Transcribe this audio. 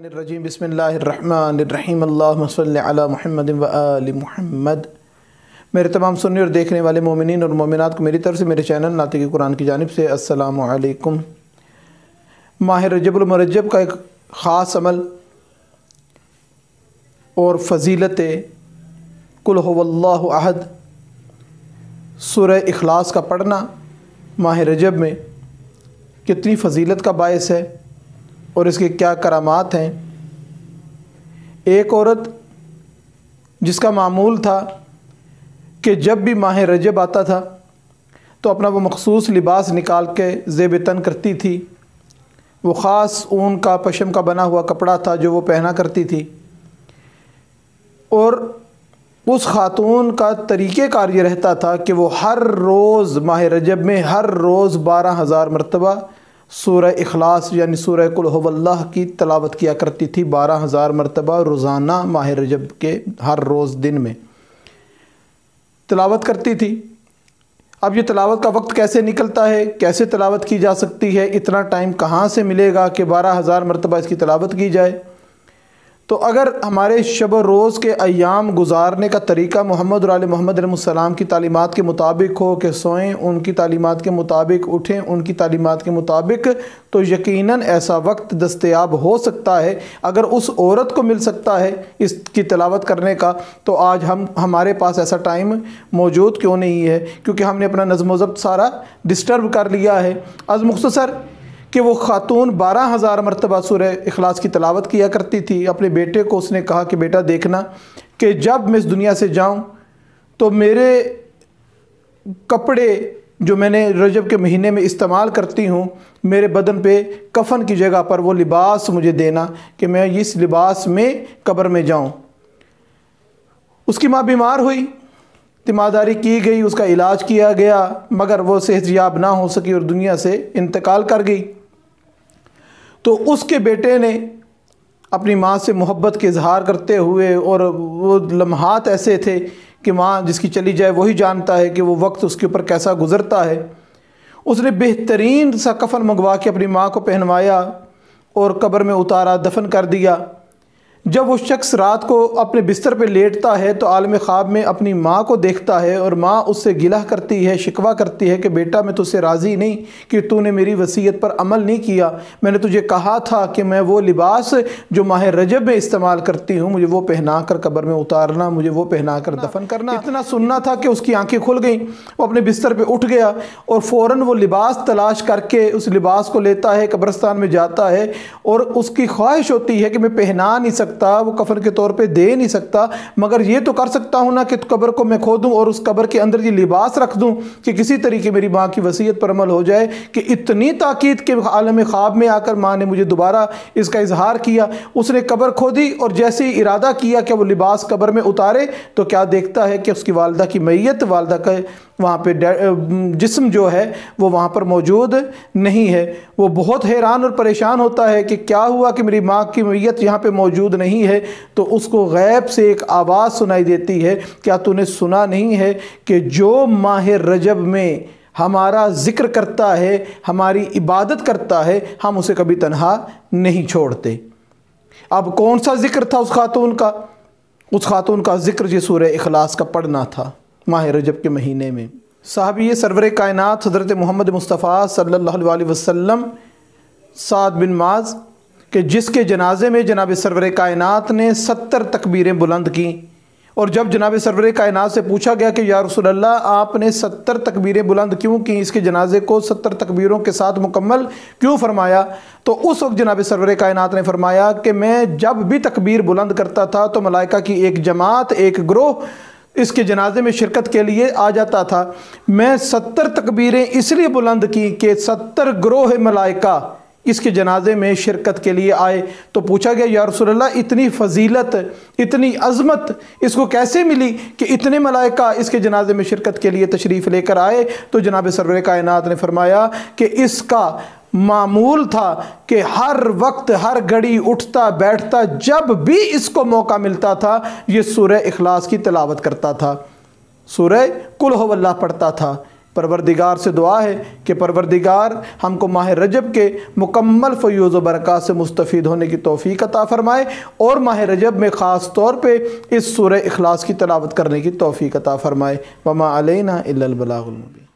الرجیم بسم اللہ الرحمن الرحیم اللہم صلی علی محمد و آل محمد۔ میرے تمام سننے اور دیکھنے والے مومنین اور مومنات کو میری طرف سے میرے چینل ناطق قرآن کی جانب سے السلام علیکم۔ ماہ رجب المرجب کا ایک خاص عمل اور فضیلت قل هو اللہ احد سورہ اخلاص کا پڑھنا ماہ رجب میں کتنی فضیلت کا باعث ہے اور اس کے کیا کرامات ہیں۔ ایک عورت جس کا معمول تھا کہ جب بھی ماہ رجب آتا تھا تو اپنا وہ مخصوص لباس نکال کے زیب تن کرتی تھی، وہ خاص اون کا پشم کا بنا ہوا کپڑا تھا جو وہ پہنا کرتی تھی، اور اس خاتون کا طریقہ کار یہ رہتا تھا کہ وہ ہر روز ماہ رجب میں ہر روز 12,000 مرتبہ سورہ اخلاص یعنی سورہ قل هو اللہ کی تلاوت کیا کرتی تھی 12,000 مرتبہ روزانہ ماہ رجب کے ہر روز دن میں تلاوت کرتی تھی۔ اب یہ تلاوت کا وقت کیسے نکلتا ہے، کیسے تلاوت کی جا سکتی ہے، اتنا ٹائم کہاں سے ملے گا کہ 12,000 مرتبہ اس کی تلاوت کی جائے؟ تو اگر ہمارے شب و روز کے ایام گزارنے کا طریقہ محمد اور آل محمد علیہ السلام کی تعلیمات کے مطابق ہو کہ سوئیں ان کی تعلیمات کے مطابق، اٹھیں ان کی تعلیمات کے مطابق، تو یقیناً ایسا وقت دستیاب ہو سکتا ہے۔ اگر اس عورت کو مل سکتا ہے اس کی تلاوت کرنے کا تو آج ہمارے پاس ایسا ٹائم موجود کیوں نہیں ہے؟ کیونکہ ہم نے اپنا نظم و ضبط سارا ڈسٹرب کر لیا ہے۔ از مختصر کہ وہ خاتون 12,000 مرتبہ سورہ اخلاص کی تلاوت کیا کرتی تھی۔ اپنے بیٹے کو اس نے کہا کہ بیٹا دیکھنا کہ جب میں اس دنیا سے جاؤں تو میرے کپڑے جو میں نے رجب کے مہینے میں استعمال کرتی ہوں میرے بدن پہ کفن کی جگہ پر وہ لباس مجھے دینا کہ میں اس لباس میں قبر میں جاؤں۔ اس کی ماں بیمار ہوئی، تیمارداری کی گئی، اس کا علاج کیا گیا، مگر وہ صحت یاب نہ ہو سکی اور دنیا سے انتقال کر گئی۔ تو اس کے بیٹے نے اپنی ماں سے محبت کے اظہار کرتے ہوئے، اور وہ لمحات ایسے تھے کہ ماں جس کی چلی جائے وہی جانتا ہے کہ وہ وقت اس کے اوپر کیسا گزرتا ہے، اس نے بہترین سا کفن منگوا کے اپنی ماں کو پہنوایا اور قبر میں اتارا، دفن کر دیا۔ جب وہ شخص رات کو اپنے بستر پہ لیٹتا ہے تو عالم خواب میں اپنی ماں کو دیکھتا ہے، اور ماں اس سے گلہ کرتی ہے، شکوہ کرتی ہے کہ بیٹا میں تجھ سے راضی نہیں کہ تو نے میری وصیت پر عمل نہیں کیا، میں نے تجھے کہا تھا کہ میں وہ لباس جو ماہ رجب میں استعمال کرتی ہوں مجھے وہ پہنا کر قبر میں اتارنا، مجھے وہ پہنا کر دفن کرنا۔ اتنا سننا تھا کہ اس کی آنکھیں کھل گئیں، وہ اپنے بستر پہ اٹھ گیا اور فوراً وہ لباس تلاش کر کے اس لباس کو لیتا ہے، قبرستان میں جاتا ہے، اور اس کی خواہش ہوتی ہے کہ میں پہنا نہیں سکتا، وہ کفن کے طور پہ دے نہیں سکتا، مگر یہ تو کر سکتا ہوں نا کہ قبر کو میں کھودوں اور اس قبر کے اندر یہ لباس رکھ دوں کہ کسی طریقے میری ماں کی وصیت پر عمل ہو جائے۔ کہ اتنی تاکید کہ عالم خواب میں آ کر ماں نے مجھے دوبارہ اس کا اظہار کیا، اس نے قبر کھودی اور جیسے ہی ارادہ کیا کہ وہ لباس قبر میں اتارے تو کیا دیکھتا ہے کہ اس کی والدہ کی میت، والدہ کا وہاں پہ جسم جو ہے وہ وہاں پر موجود نہیں ہے۔ وہ بہت حیران اور پریشان ہوتا ہے کہ کیا ہوا کہ میری ماں کی میت یہاں پہ موجود نہیں ہے۔ تو اس کو غیب سے ایک آواز سنائی دیتی ہے، کیا تو نے سنا نہیں ہے کہ جو ماہ رجب میں ہمارا ذکر کرتا ہے، ہماری عبادت کرتا ہے، ہم اسے کبھی تنہا نہیں چھوڑتے۔ اب کون سا ذکر تھا اس خاتون کا؟ اس خاتون کا ذکر یہ سورہ اخلاص کا پڑھنا تھا ماہ رجب کے مہینے میں۔ صحابی سرور کائنات حضرت محمد مصطفیٰ صلی اللہ علیہ وسلم سعد بن معاذ کہ جس کے جنازے میں جناب سرور کائنات نے 70 تکبیریں بلند کیں، اور جب جناب سرور کائنات سے پوچھا گیا کہ یا رسول اللہ آپ نے 70 تکبیریں بلند کیوں کیں، اس کے جنازے کو 70 تکبیروں کے ساتھ مکمل کیوں فرمایا؟ تو اس وقت جناب سرور کائنات نے فرمایا کہ میں جب بھی تکبیر بلند کرتا تھا تو ملائکہ کی ایک جماعت، ایک گروہ اس کے جنازے میں شرکت کے لیے آ جاتا تھا۔ میں 70 تکبیریں اس لیے بلند کی کہ 70 گروہ ملائکہ اس کے جنازے میں شرکت کے لیے آئے۔ تو پوچھا گیا یا رسول اللہ اتنی فضیلت، اتنی عظمت اس کو کیسے ملی کہ اتنے ملائکہ اس کے جنازے میں شرکت کے لیے تشریف لے کر آئے؟ تو جناب سرور کائنات نے فرمایا کہ اس کا معمول تھا کہ ہر وقت، ہر گھڑی اٹھتا بیٹھتا جب بھی اس کو موقع ملتا تھا یہ سورہ اخلاص کی تلاوت کرتا تھا، سورہ قل هو اللہ پڑھتا تھا۔ پروردگار سے دعا ہے کہ پروردگار ہم کو ماہ رجب کے مکمل فیوز و برکات سے مستفید ہونے کی توفیق عطا فرمائے، اور ماہ رجب میں خاص طور پہ اس سورہ اخلاص کی تلاوت کرنے کی توفیق عطا فرمائے۔ وما علینا الا البلاغ المبین۔